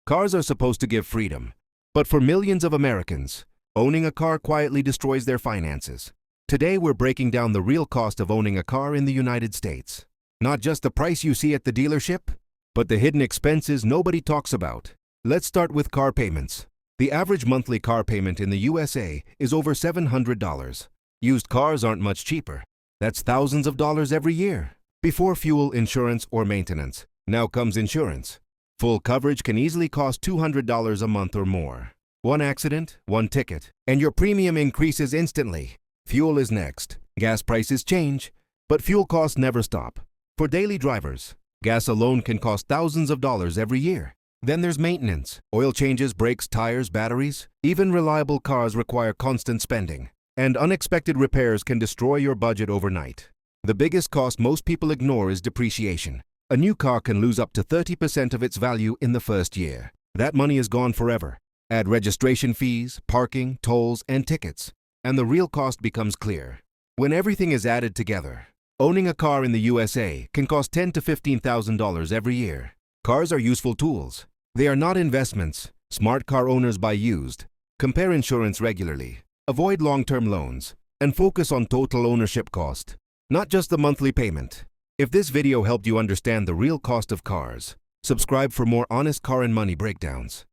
Cars are supposed to give freedom, but for millions of Americans, owning a car quietly destroys their finances. Today we're breaking down the real cost of owning a car in the United States. Not just the price you see at the dealership, but the hidden expenses nobody talks about. Let's start with car payments. The average monthly car payment in the USA is over $700. Used cars aren't much cheaper. That's thousands of dollars every year. Before fuel, insurance, or maintenance, now comes insurance. Full coverage can easily cost $200 a month or more. One accident, one ticket, and your premium increases instantly. Fuel is next. Gas prices change, but fuel costs never stop. For daily drivers, gas alone can cost thousands of dollars every year. Then there's maintenance. Oil changes, brakes, tires, batteries. Even reliable cars require constant spending. And unexpected repairs can destroy your budget overnight. The biggest cost most people ignore is depreciation. A new car can lose up to 30% of its value in the first year. That money is gone forever. Add registration fees, parking, tolls, and tickets, and the real cost becomes clear. When everything is added together, owning a car in the USA can cost $10,000 to $15,000 every year. Cars are useful tools. They are not investments. Smart car owners buy used. Compare insurance regularly. Avoid long-term loans. And focus on total ownership cost, not just the monthly payment. If this video helped you understand the real cost of cars, subscribe for more honest car and money breakdowns.